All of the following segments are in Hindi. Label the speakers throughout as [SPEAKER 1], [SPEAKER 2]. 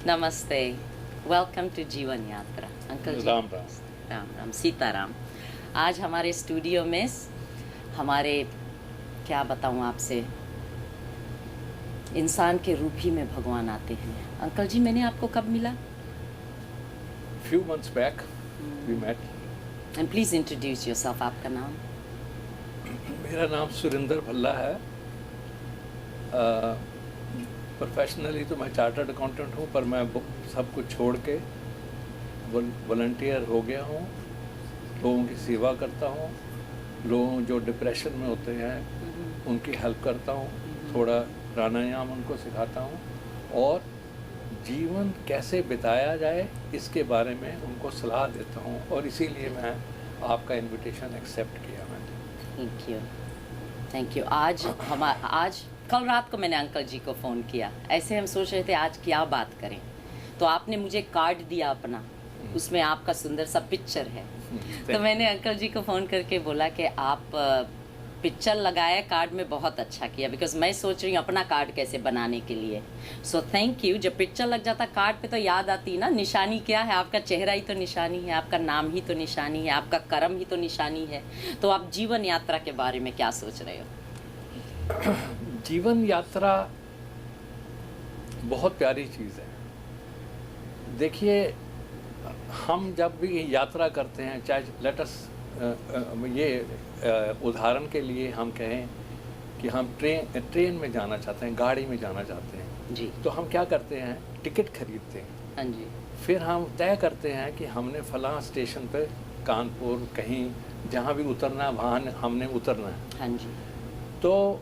[SPEAKER 1] नमस्ते, वेलकम टू जीवन यात्रा। अंकल जी
[SPEAKER 2] राम राम।
[SPEAKER 1] राम राम, सीताराम। आज हमारे स्टूडियो में हमारे, क्या बताऊं आपसे, इंसान के रूप ही में भगवान आते हैं। अंकल जी, मैंने आपको कब मिला?
[SPEAKER 2] Few months back we met.
[SPEAKER 1] And please introduce yourself. आपका नाम?
[SPEAKER 2] मेरा नाम सुरेंद्र भल्ला है। प्रोफेशनली तो मैं चार्टर्ड अकाउंटेंट हूँ, पर मैं सब कुछ छोड़ के वॉलंटियर हो गया हूँ। लोगों की सेवा करता हूँ, लोगों जो डिप्रेशन में होते हैं उनकी हेल्प करता हूँ, थोड़ा प्राणायाम उनको सिखाता हूँ और जीवन कैसे बिताया जाए इसके बारे में उनको सलाह देता हूँ, और इसीलिए मैं आपका इनविटेशन एक्सेप्ट किया मैंने।
[SPEAKER 1] Thank you. आज कल रात को मैंने अंकल जी को फ़ोन किया। ऐसे हम सोच रहे थे आज क्या बात करें, तो आपने मुझे कार्ड दिया अपना, उसमें आपका सुंदर सा पिक्चर है। तो मैंने अंकल जी को फ़ोन करके बोला कि आप पिक्चर लगाया कार्ड में, बहुत अच्छा किया, बिकॉज मैं सोच रही हूँ अपना कार्ड कैसे बनाने के लिए। So thank you. जब पिक्चर लग जाता कार्ड पे तो याद आती ना, निशानी क्या है? आपका चेहरा ही तो निशानी है, आपका नाम ही तो निशानी है, आपका कर्म ही तो निशानी है। तो आप जीवन यात्रा के बारे में क्या सोच रहे हो?
[SPEAKER 2] जीवन यात्रा बहुत प्यारी चीज़ है। देखिए, हम जब भी यात्रा करते हैं, चाहे लेटस उदाहरण के लिए हम कहें कि हम ट्रेन में जाना चाहते हैं, गाड़ी में जाना चाहते हैं
[SPEAKER 1] जी,
[SPEAKER 2] तो हम क्या करते हैं? टिकट खरीदते हैं।
[SPEAKER 1] हाँ जी,
[SPEAKER 2] फिर हम तय करते हैं कि हमने फलां स्टेशन पे, कानपुर, कहीं जहाँ भी उतरना है वहाँ हमने उतरना है।
[SPEAKER 1] हाँ जी,
[SPEAKER 2] तो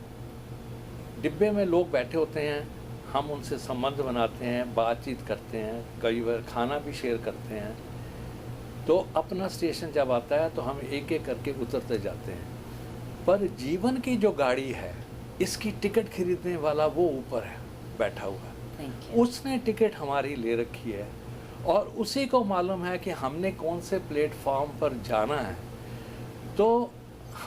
[SPEAKER 2] डिब्बे में लोग बैठे होते हैं, हम उनसे संबंध बनाते हैं, बातचीत करते हैं, कई बार खाना भी शेयर करते हैं। तो अपना स्टेशन जब आता है तो हम एक एक करके उतरते जाते हैं। पर जीवन की जो गाड़ी है, इसकी टिकट खरीदने वाला वो ऊपर है बैठा हुआ,
[SPEAKER 1] थैंक यू।
[SPEAKER 2] उसने टिकट हमारी ले रखी है और उसी को मालूम है कि हमने कौन से प्लेटफॉर्म पर जाना है। तो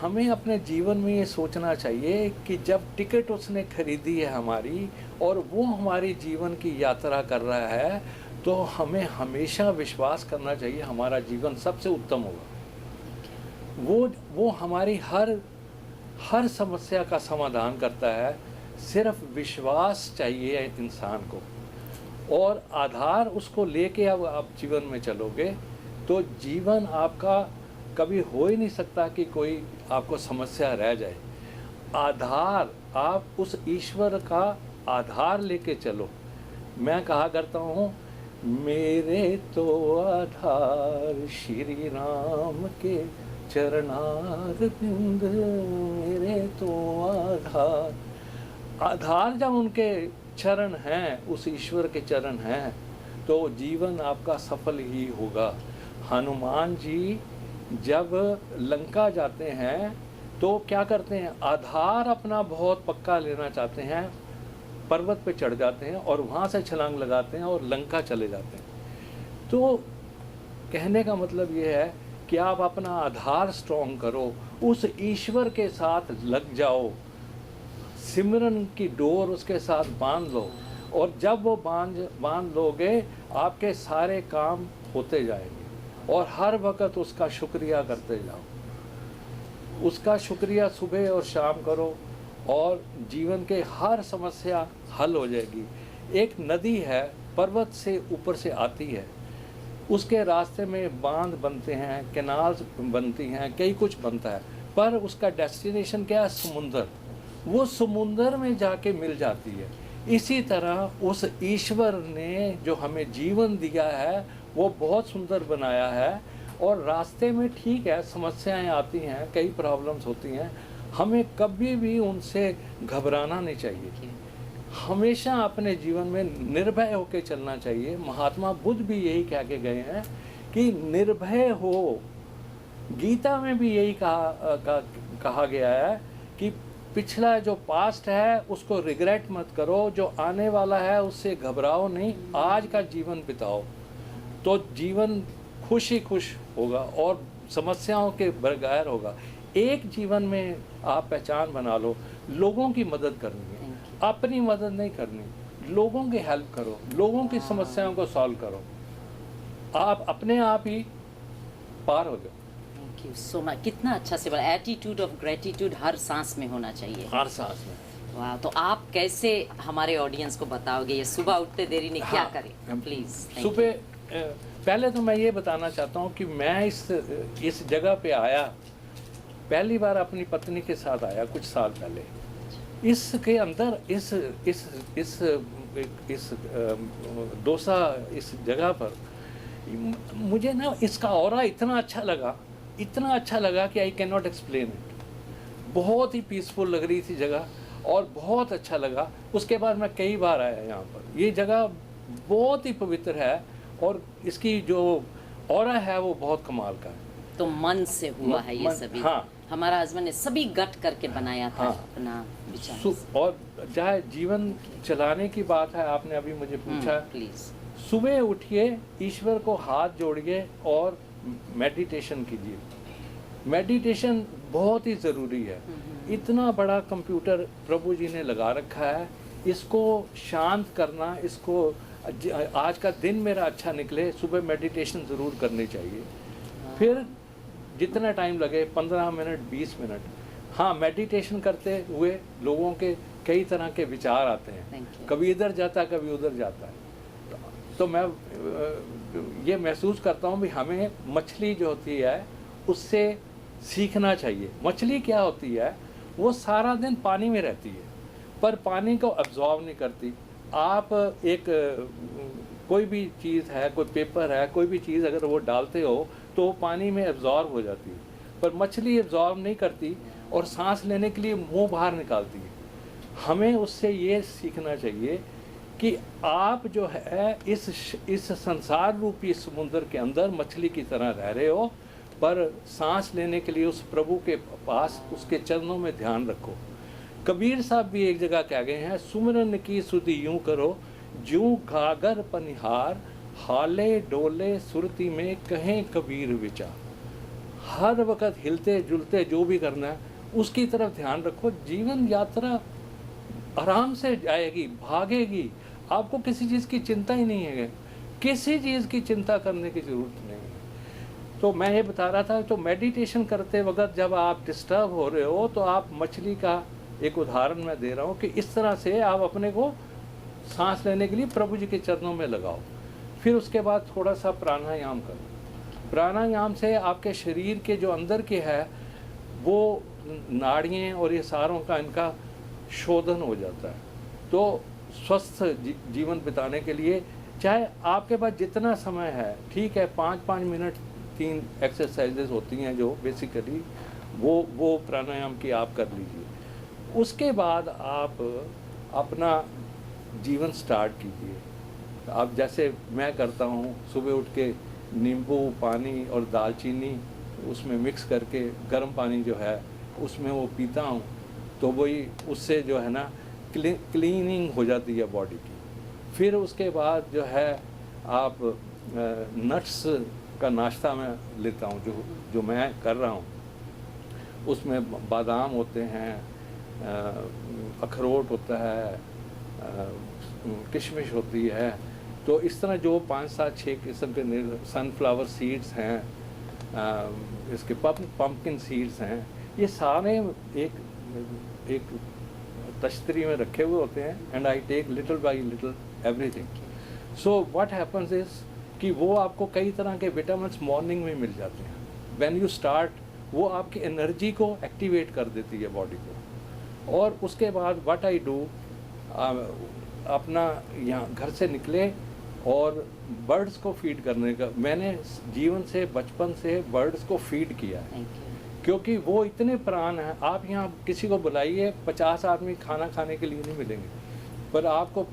[SPEAKER 2] हमें अपने जीवन में ये सोचना चाहिए कि जब टिकट उसने खरीदी है हमारी और वो हमारी जीवन की यात्रा कर रहा है, तो हमें हमेशा विश्वास करना चाहिए हमारा जीवन सबसे उत्तम होगा। वो हमारी हर समस्या का समाधान करता है। सिर्फ विश्वास चाहिए इंसान को, और आधार उसको लेके अब आप जीवन में चलोगे तो जीवन आपका कभी हो ही नहीं सकता कि कोई आपको समस्या रह जाए। आधार, आप उस ईश्वर का आधार लेके चलो। मैं कहा करता हूँ, मेरे तो आधार श्री राम के चरणार बिंद, मेरे तो आधार जब उनके चरण हैं, उस ईश्वर के चरण हैं, तो जीवन आपका सफल ही होगा। हनुमान जी जब लंका जाते हैं तो क्या करते हैं? आधार अपना बहुत पक्का लेना चाहते हैं, पर्वत पे चढ़ जाते हैं और वहाँ से छलांग लगाते हैं और लंका चले जाते हैं। तो कहने का मतलब ये है कि आप अपना आधार स्ट्रॉन्ग करो, उस ईश्वर के साथ लग जाओ, सिमरन की डोर उसके साथ बांध लो, और जब वो बांध लोगे आपके सारे काम होते जाएंगे। और हर वक्त उसका शुक्रिया करते जाओ, उसका शुक्रिया सुबह और शाम करो, और जीवन के हर समस्या हल हो जाएगी। एक नदी है, पर्वत से ऊपर से आती है, उसके रास्ते में बांध बनते हैं, कैनाल्स बनती हैं, कई कुछ बनता है, पर उसका डेस्टिनेशन क्या है? समुंदर। वो समुंदर में जाके मिल जाती है। इसी तरह उस ईश्वर ने जो हमें जीवन दिया है वो बहुत सुंदर बनाया है, और रास्ते में ठीक है समस्याएं आती हैं, कई प्रॉब्लम्स होती हैं, हमें कभी भी उनसे घबराना नहीं चाहिए। हमेशा अपने जीवन में निर्भय होकर चलना चाहिए। महात्मा बुद्ध भी यही कह के गए हैं कि निर्भय हो। गीता में भी यही कहा गया है कि पिछला जो पास्ट है उसको रिग्रेट मत करो, जो आने वाला है उससे घबराओ नहीं, आज का जीवन बिताओ, तो जीवन खुश ही खुश होगा और समस्याओं के बगैर होगा। एक जीवन में आप पहचान बना लो, लोगों की मदद करनी है, अपनी मदद नहीं करनी। लोगों की हेल्प करो, लोगों की समस्याओं को सॉल्व करो, आप अपने आप ही पार हो जाओ।
[SPEAKER 1] Thank you so much. कितना अच्छा से बोला, एटीट्यूड ऑफ ग्रेटिट्यूड हर सांस में होना चाहिए।
[SPEAKER 2] हर सांस में।
[SPEAKER 1] वाह, तो आप कैसे हमारे ऑडियंस को बताओगे ये सुबह उठते देरी ने क्या
[SPEAKER 2] हाँ,
[SPEAKER 1] करें प्लीज?
[SPEAKER 2] सुबह पहले तो मैं ये बताना चाहता हूँ कि मैं इस जगह पे आया, पहली बार अपनी पत्नी के साथ आया कुछ साल पहले। इसके अंदर इस डोसा इस जगह पर मुझे ना इसका ऑरा इतना अच्छा लगा कि I can not explain it. बहुत ही पीसफुल लग रही थी जगह और बहुत अच्छा लगा। उसके बाद मैं कई बार आया यहाँ पर। ये जगह बहुत ही पवित्र है और इसकी जो ऑरा है वो बहुत कमाल का है।
[SPEAKER 1] तो मन से हुआ है ये सभी।
[SPEAKER 2] हाँ,
[SPEAKER 1] हमारा हस्बैंड ने सभी गट करके बनाया था।
[SPEAKER 2] हाँ,
[SPEAKER 1] अपना विचार।
[SPEAKER 2] और चाहे जीवन चलाने की बात है, आपने अभी मुझे पूछा,
[SPEAKER 1] प्लीज
[SPEAKER 2] सुबह उठिए, ईश्वर को हाथ जोड़िए और मेडिटेशन कीजिए। मेडिटेशन बहुत ही ज़रूरी है। इतना बड़ा कंप्यूटर प्रभु जी ने लगा रखा है, इसको शांत करना, इसको आज का दिन मेरा अच्छा निकले, सुबह मेडिटेशन ज़रूर करनी चाहिए। फिर जितना टाइम लगे, 15 मिनट 20 मिनट। हाँ, मेडिटेशन करते हुए लोगों के कई तरह के विचार आते हैं, कभी इधर जाता है कभी उधर जाता है। तो मैं ये महसूस करता हूँ भी हमें मछली जो होती है उससे सीखना चाहिए। मछली क्या होती है, वो सारा दिन पानी में रहती है पर पानी को अब्जॉर्व नहीं करती। आप एक कोई भी चीज़ है, कोई पेपर है, कोई भी चीज़ अगर वो डालते हो तो वो पानी में एब्जॉर्व हो जाती है, पर मछली एब्जॉर्व नहीं करती और सांस लेने के लिए मुंह बाहर निकालती है। हमें उससे ये सीखना चाहिए कि आप जो है इस संसार रूपी समुद्र के अंदर मछली की तरह रह रहे हो, पर सांस लेने के लिए उस प्रभु के पास उसके चरणों में ध्यान रखो। कबीर साहब भी एक जगह कह गए हैं, सुमरन की सुधि यूं करो ज्यों गागर पनिहार, हाले डोले सुरती में कहें कबीर विचार। हर वक्त हिलते जुलते जो भी करना है उसकी तरफ ध्यान रखो। जीवन यात्रा आराम से जाएगी, भागेगी, आपको किसी चीज़ की चिंता ही नहीं है, किसी चीज़ की चिंता करने की ज़रूरत नहीं है। तो मैं ये बता रहा था, तो मेडिटेशन करते वक्त जब आप डिस्टर्ब हो रहे हो तो आप मछली का एक उदाहरण मैं दे रहा हूँ कि इस तरह से आप अपने को सांस लेने के लिए प्रभु जी के चरणों में लगाओ। फिर उसके बाद थोड़ा सा प्राणायाम करो। प्राणायाम से आपके शरीर के जो अंदर के है वो नाड़ियाँ और ये सारों का इनका शोधन हो जाता है। तो स्वस्थ जीवन बिताने के लिए चाहे आपके पास जितना समय है, ठीक है, 5-5 मिनट 3 एक्सरसाइजेज होती हैं जो बेसिकली वो प्राणायाम की आप कर लीजिए। उसके बाद आप अपना जीवन स्टार्ट कीजिए। आप जैसे मैं करता हूँ, सुबह उठ के नींबू पानी और दालचीनी उसमें मिक्स करके गर्म पानी जो है उसमें वो पीता हूँ, तो वही उससे जो है ना क्लीनिंग हो जाती है बॉडी की। फिर उसके बाद जो है आप नट्स का नाश्ता मैं लेता हूँ, जो मैं कर रहा हूँ। उसमें बादाम होते हैं, अखरोट होता है, किशमिश होती है। तो इस तरह जो 5-7-6 किस्म के सनफ्लावर सीड्स हैं, इसके पम्पकिन सीड्स हैं, ये सारे एक तश्तरी में रखे हुए होते हैं। And I take little by little everything. So what happens is कि वो आपको कई तरह के विटामिन्स मॉर्निंग में मिल जाते हैं। व्हेन यू स्टार्ट, वो आपकी एनर्जी को एक्टिवेट कर देती है बॉडी को। और उसके बाद व्हाट आई डू, अपना यहाँ घर से निकले और बर्ड्स को फीड करने का, मैंने जीवन से बचपन से बर्ड्स को फीड किया है, क्योंकि वो इतने प्राण हैं। आप यहाँ किसी को बुलाइए, 50 आदमी खाना खाने के लिए नहीं मिलेंगे, पर आपको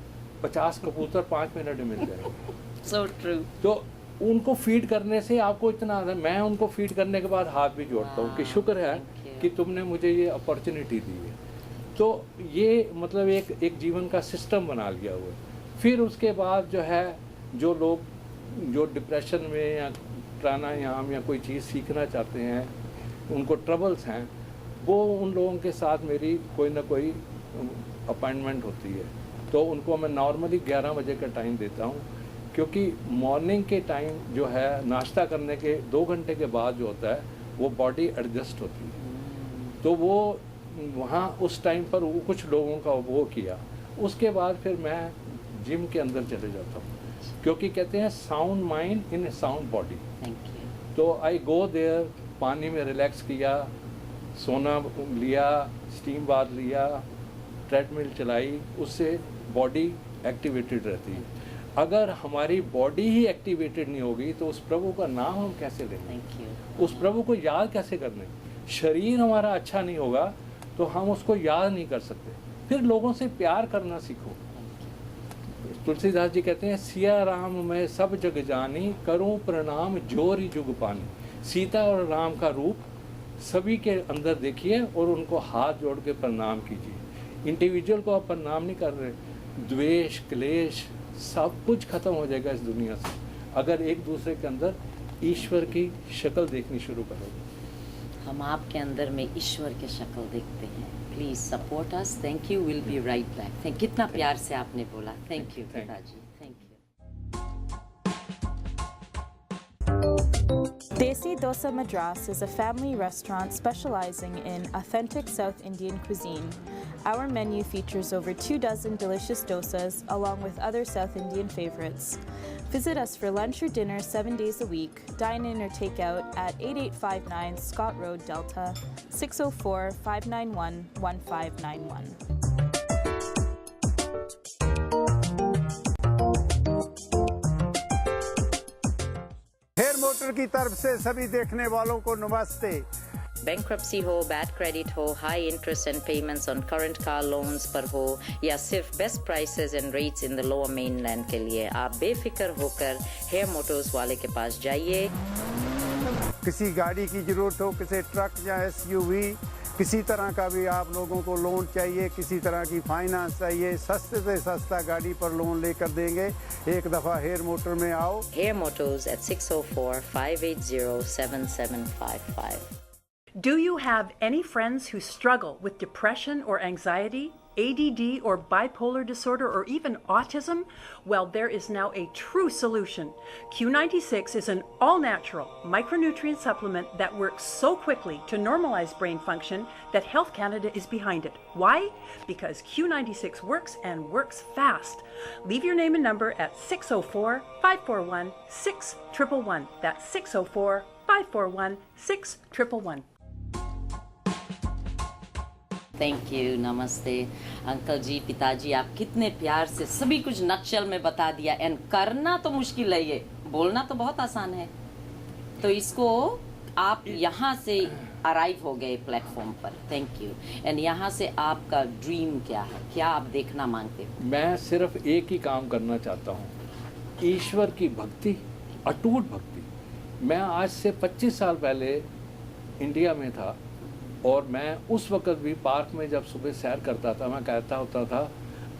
[SPEAKER 2] 50 कबूतर 5 मिनट में मिल जाएंगे।
[SPEAKER 1] So true.
[SPEAKER 2] तो उनको फीड करने से आपको इतना, मैं उनको फीड करने के बाद हाथ भी जोड़ता हूँ कि शुक्र है कि तुमने मुझे ये अपॉर्चुनिटी दी है। तो ये मतलब एक जीवन का सिस्टम बना लिया हुआ है। फिर उसके बाद जो है, जो लोग जो डिप्रेशन में या प्राणायाम या कोई चीज़ सीखना चाहते हैं, उनको ट्रबल्स हैं, वो उन लोगों के साथ मेरी कोई ना कोई अपॉइंटमेंट होती है। तो उनको मैं नॉर्मली 11 बजे का टाइम देता हूँ, क्योंकि मॉर्निंग के टाइम जो है नाश्ता करने के 2 घंटे के बाद जो होता है वो बॉडी एडजस्ट होती है। तो वो वहाँ उस टाइम पर वो कुछ लोगों का वो किया, उसके बाद फिर मैं जिम के अंदर चले जाता हूँ, क्योंकि कहते हैं sound mind in A sound body.
[SPEAKER 1] Thank you.
[SPEAKER 2] तो आई गो देयर, पानी में रिलैक्स किया, सोना लिया, स्टीम बाथ लिया, ट्रेडमिल चलाई, उससे बॉडी एक्टिवेटेड रहती है। अगर हमारी बॉडी ही एक्टिवेटेड नहीं होगी तो उस प्रभु का नाम हम कैसे लेंगे?
[SPEAKER 1] Thank you.
[SPEAKER 2] उस प्रभु को याद कैसे करने? शरीर हमारा अच्छा नहीं होगा तो हम उसको याद नहीं कर सकते। फिर लोगों से प्यार करना सीखो। तुलसीदास जी कहते हैं, सिया राम मैं सब जग जानी, करूं प्रणाम जोरी जुग पानी। सीता और राम का रूप सभी के अंदर देखिए और उनको हाथ जोड़ के प्रणाम कीजिए। इंडिविजुअल को आप प्रणाम नहीं कर रहे, द्वेष क्लेश सब कुछ खत्म हो जाएगा इस दुनिया से, अगर एक दूसरे के अंदर ईश्वर की शक्ल देखनी शुरू करोगे।
[SPEAKER 1] हम आपके अंदर में ईश्वर की शक्ल देखते हैं। Please support us. Thank you. Will be right back. Thank, कितना प्यार से आपने बोला। थैंक यू पिताजी। Thank you.
[SPEAKER 3] Desi Dosa Madras is a family restaurant specializing in authentic South Indian cuisine. Our menu features over 24 delicious dosas along with other South Indian favorites. Visit us for lunch or dinner 7 days a week. Dine in or take out at 8859 Scott Road, Delta, 604-591-1591.
[SPEAKER 4] Hair motor की तरफ से सभी देखने वालों को नमस्ते।
[SPEAKER 1] बैंक्रप्सी हो, बैड क्रेडिट हो, high interest and payments on current car loans पर हो, या सिर्फ best prices and rates in the lower mainland के लिए, आप बेफिक्र होकर हेयर मोटर्स वाले के पास जाइए।
[SPEAKER 4] किसी गाड़ी की जरूरत हो, किसी ट्रक या एसयूवी, किसी तरह का भी आप लोगों को लोन चाहिए, किसी तरह की फाइनेंस चाहिए, सस्ते से सस्ता गाड़ी पर लोन लेकर देंगे। एक दफ़ा हेयर मोटर में आओ।
[SPEAKER 1] Hair motors at 604-580-7755.
[SPEAKER 5] Do you have any friends who struggle with depression or anxiety, ADD or bipolar disorder, or even autism? Well, there is now a true solution. Q96 is an all-natural micronutrient supplement that works so quickly to normalize brain function that Health Canada is behind it. Why? Because Q96 works and works fast. Leave your name and number at 604-541-6111. That's 604-541-6111.
[SPEAKER 1] Thank you. नमस्ते अंकल जी, पिताजी, आप कितने प्यार से सभी कुछ नक्शल में बता दिया। एंड करना तो मुश्किल है, ये बोलना तो बहुत आसान है। तो इसको आप यहाँ से अराइव हो गए प्लेटफॉर्म पर। Thank you. एंड यहाँ से आपका ड्रीम क्या है, क्या आप देखना मांगते हो?
[SPEAKER 2] मैं सिर्फ एक ही काम करना चाहता हूँ, ईश्वर की भक्ति, अटूट भक्ति। मैं आज से 25 साल पहले इंडिया में था और मैं उस वक्त भी पार्क में जब सुबह सैर करता था, मैं कहता होता था,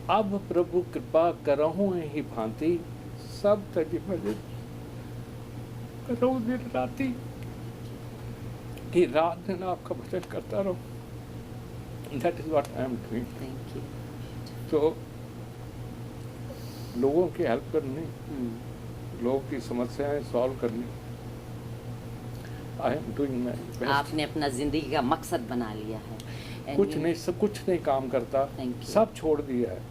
[SPEAKER 2] अब प्रभु कृपा करहूँ ही भांति, सब तजी मजे करहूँ दिन राती, कि रात दिन आपका भजन करता रहूँ। That is what I am doing.
[SPEAKER 1] Thank you.
[SPEAKER 2] तो लोगों की हेल्प करनी, लोगों की समस्याएं सॉल्व करनी, I am doing my best.
[SPEAKER 1] आपने अपना जिंदगी का मकसद बना लिया है। And
[SPEAKER 2] कुछ
[SPEAKER 1] you-
[SPEAKER 2] नहीं, सब कुछ नहीं काम करता,
[SPEAKER 1] Thank you.
[SPEAKER 2] सब छोड़ दिया है।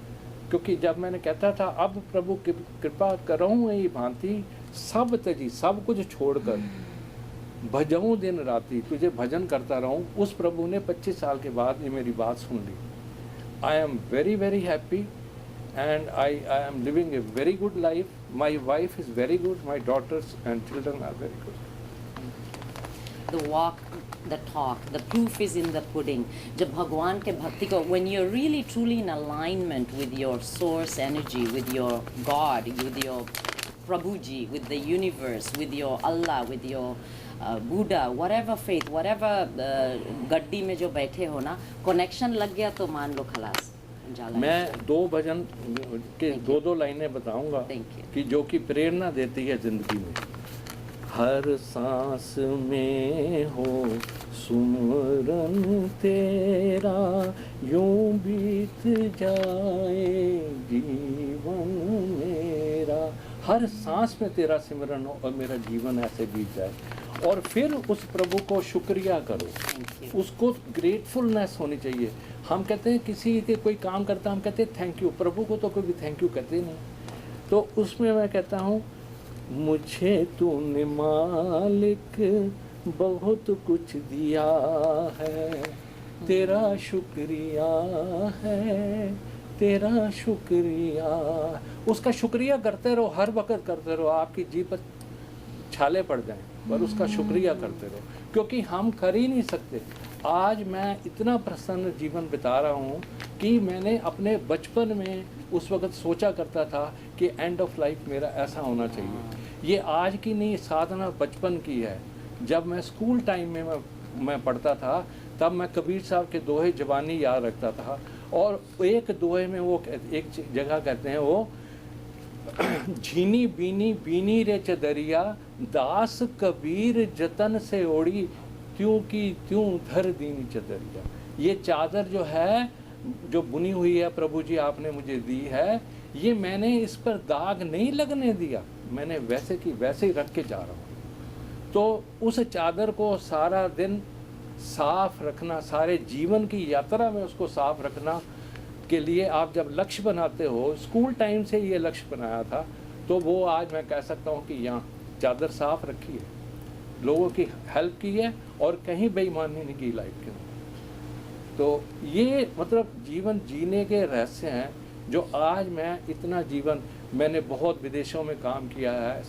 [SPEAKER 2] क्योंकि जब मैंने कहता था अब प्रभु की कृपा करहूँ ही भांति, सब तजी, सब कुछ छोड़कर भजऊँ दिन राती, तुझे भजन करता रहूँ, उस प्रभु ने 25 साल के बाद ये मेरी बात सुन ली। I am very very happy and I am living a very good life. My wife is very good, my daughters and children are very good.
[SPEAKER 1] The walk, the talk, the proof is in the pudding. जब भगवान के भक्ति को, when you're really truly in alignment with your source energy, with your God, with your Prabhu Ji, with the universe, with your Allah, with your Buddha, whatever faith, whatever गड्डी में जो बैठे हो ना, connection लग गया तो मान लो खलास। जाला
[SPEAKER 2] मैं 2 भजन के 2 लाइनें बताऊंगा
[SPEAKER 1] Thank you.
[SPEAKER 2] कि जो कि प्रेरणा देती है जिंदगी में। हर सांस में हो सुमरन तेरा, यूं बीत जाएगी हर सांस में तेरा सिमरन हो और मेरा जीवन ऐसे बीत जाए। और फिर उस प्रभु को शुक्रिया करो, उसको ग्रेटफुलनेस होनी चाहिए। हम कहते हैं किसी के कोई काम करता हम कहते हैं थैंक यू, प्रभु को तो कभी थैंक यू कहते नहीं। तो उसमें मैं कहता हूँ मुझे तूने मालिक बहुत कुछ दिया है, तेरा शुक्रिया है, तेरा शुक्रिया। उसका शुक्रिया करते रहो, हर वक्त करते रहो, आपकी जी पर छाले पड़ जाएं पर उसका शुक्रिया करते रहो, क्योंकि हम कर ही नहीं सकते। आज मैं इतना प्रसन्न जीवन बिता रहा हूँ कि मैंने अपने बचपन में उस वक्त सोचा करता था कि एंड ऑफ लाइफ मेरा ऐसा होना चाहिए। ये आज की नहीं साधना बचपन की है। जब मैं स्कूल टाइम में मैं पढ़ता था तब मैं कबीर साहब के दोहे जवानी याद रखता था, और एक दोहे में वो एक जगह कहते हैं वो झीनी बीनी बीनी रे चदरिया, दास कबीर जतन से ओढ़ी, त्यों की त्यों धर दीनी चदरिया। ये चादर जो है जो बुनी हुई है प्रभु जी आपने मुझे दी है, ये मैंने इस पर दाग नहीं लगने दिया, मैंने वैसे की वैसे ही रख के जा रहा हूँ। तो उस चादर को सारा दिन साफ रखना, सारे जीवन की यात्रा में उसको साफ रखना के लिए आप जब लक्ष्य बनाते हो, स्कूल टाइम से ये लक्ष्य बनाया था, तो वो आज मैं कह सकता हूँ कि यहाँ चादर साफ रखी है, लोगों की हेल्प की है और कहीं बेईमानी नहीं की लाइफ के। तो ये मतलब जीवन जीने के रहस्य हैं जो आज मैं इतना जीवन, मैंने बहुत विदेशों में काम किया है,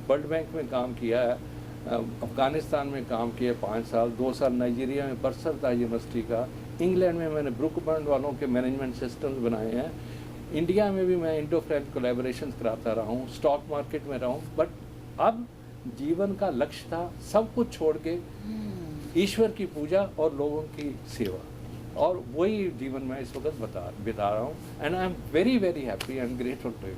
[SPEAKER 2] वर्ल्ड बैंक में काम किया है, अफ़गानिस्तान में काम किया 5 साल, 2 साल नाइजीरिया में परसर था यूनिवर्सिटी का, इंग्लैंड में मैंने ब्रुकबर्न वालों के मैनेजमेंट सिस्टम्स बनाए हैं, इंडिया में भी मैं इंडो फ्रेंच कोलैबोरेशन कराता रहा हूँ, स्टॉक मार्केट में रहा हूँ। बट अब जीवन का लक्ष्य था सब कुछ छोड़ के ईश्वर की पूजा और लोगों की सेवा, और वही जीवन मैं इस वक्त बिता रहा हूँ। And I am very very happy and grateful to you.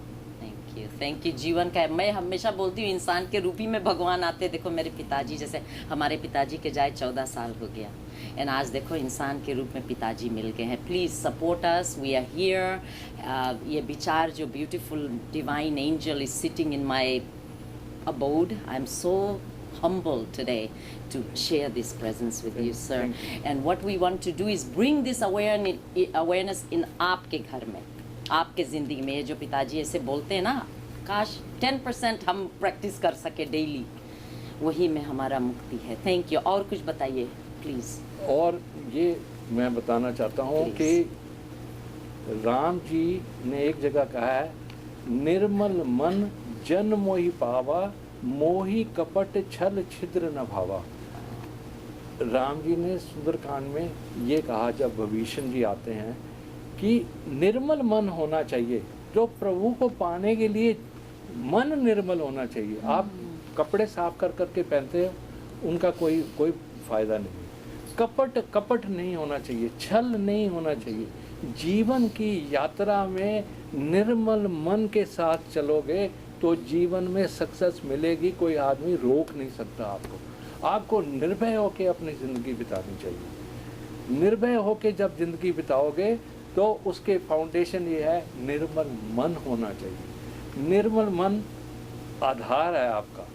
[SPEAKER 1] Thank you. जीवन का मैं हमेशा बोलती हूँ इंसान के रूप ही में भगवान आते। देखो मेरे पिताजी, जैसे हमारे पिताजी के जाए 14 साल हो गया, एंड आज देखो इंसान के रूप में पिताजी मिल गए हैं। Please support us, we are here. ये विचार जो beautiful divine angel is sitting in my abode. I'm so humbled today to share this presence with you, sir. And what we want to do is bring this awareness in आपके घर में, आपके ज़िंदगी में। ये जो पिताजी ऐसे बोलते हैं ना, काश 10% हम प्रैक्टिस कर सके डेली, वही में हमारा मुक्ति है। Thank you. और कुछ बताइए प्लीज़।
[SPEAKER 2] और ये मैं बताना चाहता हूँ कि राम जी ने एक जगह कहा है, निर्मल मन जन मोहि पावा, मोहि कपट छल छिद्र न भावा। राम जी ने सुंदरकांड में ये कहा जब विभीषण जी आते हैं कि निर्मल मन होना चाहिए, जो प्रभु को पाने के लिए मन निर्मल होना चाहिए। आप कपड़े साफ कर करके पहनते हो, उनका कोई फायदा नहीं। कपट नहीं होना चाहिए, छल नहीं होना चाहिए। जीवन की यात्रा में निर्मल मन के साथ चलोगे तो जीवन में सक्सेस मिलेगी, कोई आदमी रोक नहीं सकता आपको। आपको निर्भय होकर अपनी ज़िंदगी बितानी चाहिए। निर्भय होकर जब ज़िंदगी बिताओगे तो उसके फाउंडेशन ये है, निर्मल मन होना चाहिए। निर्मल मन आधार है आपका,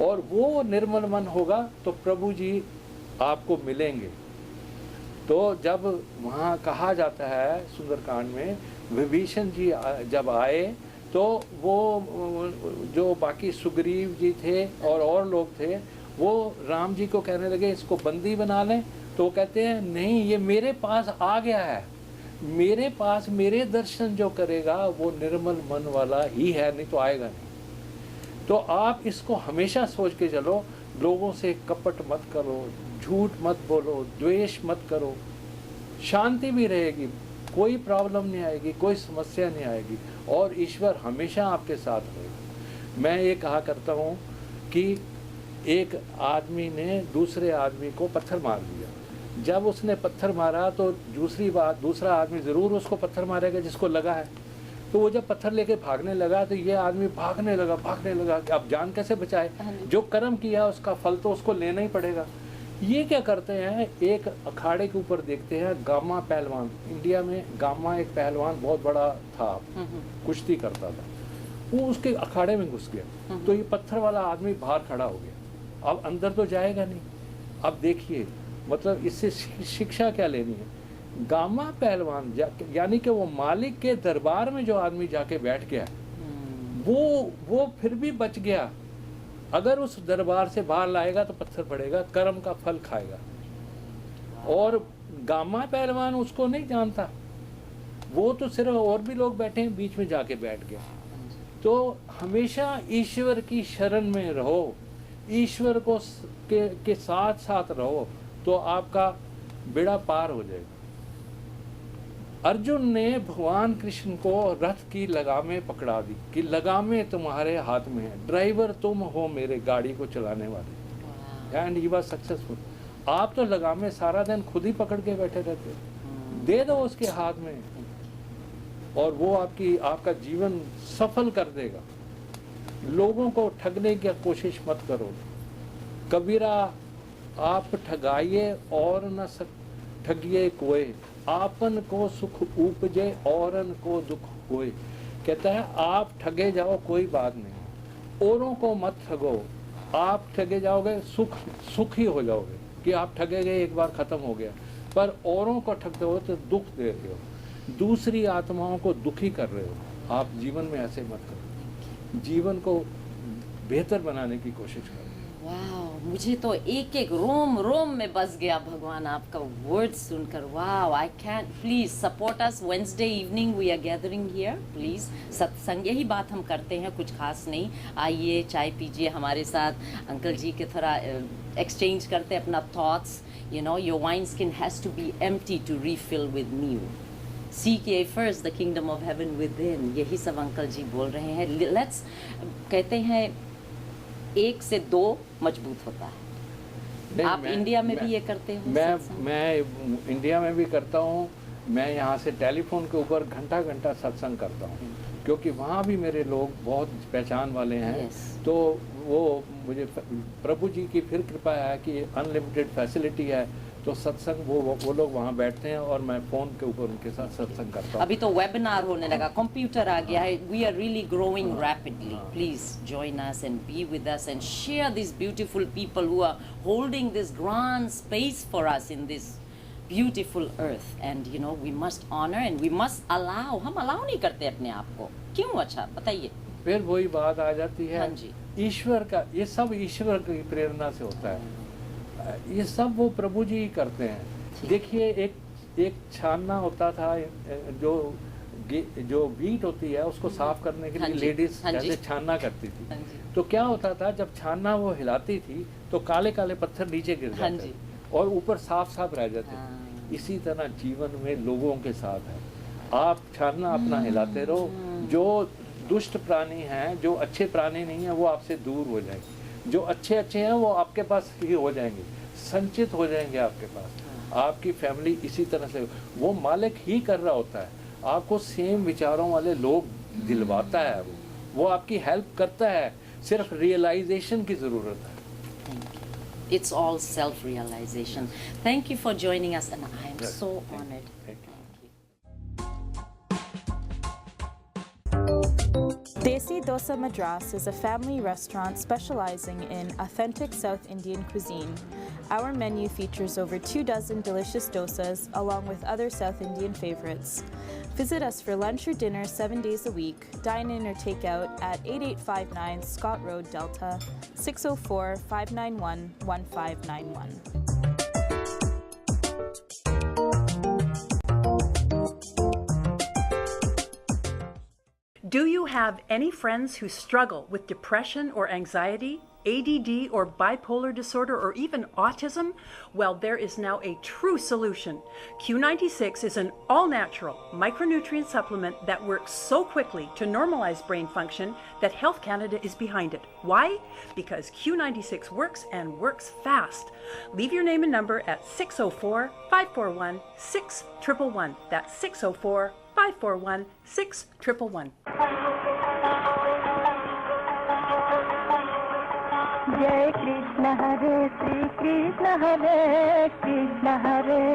[SPEAKER 2] और वो निर्मल मन होगा तो प्रभु जी आपको मिलेंगे। तो जब वहाँ कहा जाता है सुंदरकांड में, विभीषण जी जब आए तो वो जो बाकी सुग्रीव जी थे और लोग थे, वो राम जी को कहने लगे इसको बंदी बना लें। तो वो कहते हैं नहीं, ये मेरे पास आ गया है, मेरे पास मेरे दर्शन जो करेगा वो निर्मल मन वाला ही है, नहीं तो आएगा नहीं। तो आप इसको हमेशा सोच के चलो, लोगों से कपट मत करो, झूठ मत बोलो, द्वेष मत करो, शांति भी रहेगी, कोई प्रॉब्लम नहीं आएगी, कोई समस्या नहीं आएगी, और ईश्वर हमेशा आपके साथ रहेगा। मैं ये कहा करता हूँ कि एक आदमी ने दूसरे आदमी को पत्थर मार दिया। जब उसने पत्थर मारा तो दूसरा आदमी ज़रूर उसको पत्थर मारेगा जिसको लगा है। तो वो जब पत्थर लेके भागने लगा तो ये आदमी भागने लगा। अब जान कैसे बचाए? जो कर्म किया उसका फल तो उसको लेना ही पड़ेगा। ये क्या करते हैं, एक अखाड़े के ऊपर देखते हैं गामा पहलवान, इंडिया में गामा एक पहलवान बहुत बड़ा था, कुश्ती करता था। वो उसके अखाड़े में घुस गया। तो ये पत्थर वाला आदमी बाहर खड़ा हो गया, अब अंदर तो जाएगा नहीं। अब देखिए मतलब इससे शिक्षा क्या लेनी है। गामा पहलवान यानी कि वो मालिक के दरबार में जो आदमी जाके बैठ गया वो फिर भी बच गया। अगर उस दरबार से बाहर लाएगा तो पत्थर पड़ेगा, कर्म का फल खाएगा। और गामा पहलवान उसको नहीं जानता, वो तो सिर्फ और भी लोग बैठे हैं, बीच में जाके बैठ गया। तो हमेशा ईश्वर की शरण में रहो, ईश्वर को के साथ साथ रहो, तो आपका बेड़ा पार हो जाएगा। अर्जुन ने भगवान कृष्ण को रथ की लगामें पकड़ा दी कि लगामें तुम्हारे हाथ में है, ड्राइवर तुम हो मेरे गाड़ी को चलाने वाले। And he was successful. आप तो लगामें सारा दिन खुद ही पकड़ के बैठे रहते, दे दो उसके हाथ में और वो आपका जीवन सफल कर देगा। लोगों को ठगने की कोशिश मत करो। कबीरा आप ठगाइए और न ठगिए कोई, आपन को सुख उपजे औरन को दुख होए। कहता है आप ठगे जाओ कोई बात नहीं, औरों को मत ठगो। आप ठगे जाओगे सुख ही हो जाओगे कि आप ठगे गए, एक बार खत्म हो गया। पर औरों को ठगते हो तो दुख दे रहे हो, दूसरी आत्माओं को दुखी कर रहे हो। आप जीवन में ऐसे मत करो, जीवन को बेहतर बनाने की कोशिश करो।
[SPEAKER 1] वाह, मुझे तो एक एक रोम रोम में बस गया भगवान आपका वर्ड सुनकर। वाह, I can, please support us. Wednesday evening we are gathering here, please satsang, यही बात हम करते हैं, कुछ खास नहीं। आइए चाय पीजिए हमारे साथ, अंकल जी के थोड़ा एक्सचेंज करते हैं अपना thoughts. You know, your wine skin has to be empty to refill with new. Seek ye first the kingdom of heaven within, यही सब अंकल जी बोल रहे हैं। लेट्स, कहते हैं 1 से 2 मजबूत होता है। आप इंडिया में भी ये करते हो?
[SPEAKER 2] मैं इंडिया में भी करता हूँ। मैं यहाँ से टेलीफोन के ऊपर घंटा घंटा सत्संग करता हूँ, क्योंकि वहाँ भी मेरे लोग बहुत पहचान वाले हैं। तो वो मुझे प्रभु जी की फिर कृपा है कि अनलिमिटेड फैसिलिटी है, तो सत्संग वो लोग वहाँ बैठते हैं और मैं फ़ोन के ऊपर उनके साथ सत्संग करता हूँ।
[SPEAKER 1] अभी तो वेबिनार होने लगा, कंप्यूटर आ गया है। We are really growing rapidly. Please join us and be with us and share this beautiful people who are holding this grand space for us in this beautiful earth. And you know, we must honour and we must allow. हम अलाउ नहीं करते अपने आप को, क्यों? अच्छा बताइए।
[SPEAKER 2] फिर वही बात आ जाती है।
[SPEAKER 1] हाँ जी।
[SPEAKER 2] ईश्वर का, ये सब ईश्वर की प्रेरणा से होता है। ये सब वो प्रभु जी ही करते हैं। देखिए एक छानना होता था, जो बीट होती है उसको साफ करने के लिए लेडीज जैसे छानना करती थी। तो क्या होता था, जब छानना वो हिलाती थी तो काले काले पत्थर नीचे गिर जाते और ऊपर साफ साफ रह जाते। इसी तरह जीवन में लोगों के साथ है। आप छानना अपना हिलाते रहो। जो दुष्ट प्राणी हैं, जो अच्छे प्राणी नहीं है, वो आपसे दूर हो जाएंगे। जो अच्छे हैं वो आपके पास ही हो जाएंगे, संचित हो जाएंगे आपके पास। आपकी फैमिली इसी तरह से, वो मालिक ही कर रहा होता है। आपको सेम विचारों वाले लोग दिलवाता है, वो आपकी हेल्प करता है। सिर्फ रियलाइजेशन की ज़रूरत है।
[SPEAKER 1] It's all self-realization. Thank you for joining us, and I am so honored.
[SPEAKER 3] Desi Dosa Madras is a family restaurant specializing in authentic South Indian cuisine. Our menu features over 24 delicious dosas along with other South Indian favorites. Visit us for lunch or dinner 7 days a week. Dine in or take out at 8859 Scott Road, Delta, 604-591-1591.
[SPEAKER 5] Do you have any friends who struggle with depression or anxiety, ADD or bipolar disorder, or even autism? Well, there is now a true solution. Q96 is an all-natural micronutrient supplement that works so quickly to normalize brain function that Health Canada is behind it. Why? Because Q96 works and works fast. Leave your name and number at 604-541-6111. That's 604-541-6111.
[SPEAKER 6] जय कृष्ण हरे श्री कृष्ण हरे कृष्ण हरे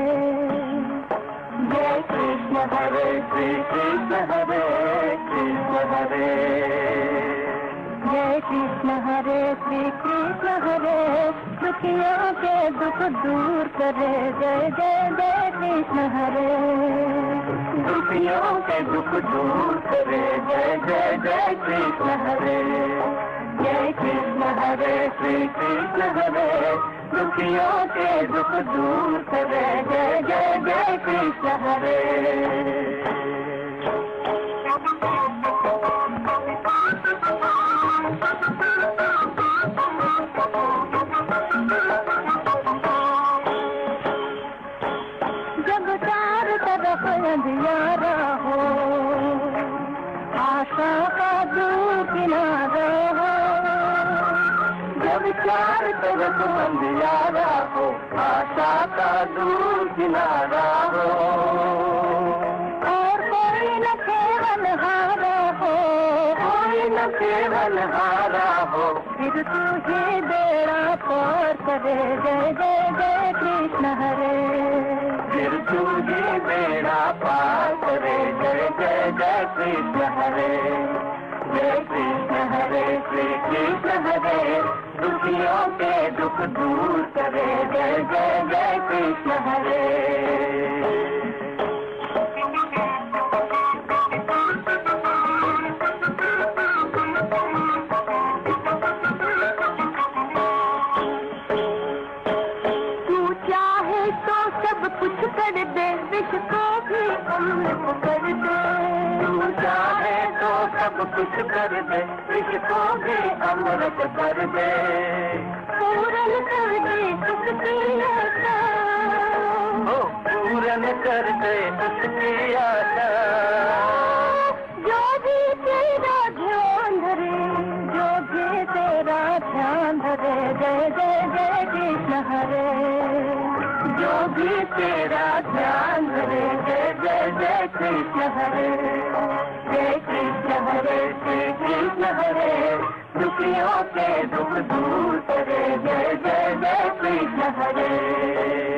[SPEAKER 6] जय कृष्ण हरे श्री कृष्ण हरे कृष्ण हरे जय कृष्ण हरे श्री कृष्ण हरे दुखियों के दुख दूर करे जय जय जय कृष्ण हरे दुखियों के दुख दूर करे जय जय जय कृष्ण हरे जय कृष्ण हरे श्री कृष्ण हरे दुखियों के दुख दूर करे जय जय जय कृष्ण हरे जब चार तरफ अंधियारा हो आशा का दूर किनारा हो जब चार तरफ अंधियारा हो आशा का दूर किनारा हो और कोई न केवल हारा हो कोई न केवल हारा हो फिर तू ही बेड़ा पार करे जय जय जय कृष्ण हरे फिर तू ही बेड़ा पार करे जय जय जय कृष्ण हरे जय कृष्ण हरे श्री कृष्ण हरे दुखियों के दुख दूर करे जय जय जय कृष्ण हरे कुछ कर दे विष को भी अमृत कर दे तू चाहे तो सब कुछ कर दे विष को भी अमृत कर दे पूरन कर दे उसकी आशा पूरन कर दे उसकी आशा जो भी तेरा ध्यान धरे जो भी तेरा ध्यान धरे जय जय जय कृष्ण हरे जो भी तेरा ध्यान धरे जय जय जय कृष्ण हरे जय कृष्ण हरे श्री कृष्ण हरे दुखियों के दुख दूर करे जय जय जय कृष्ण हरे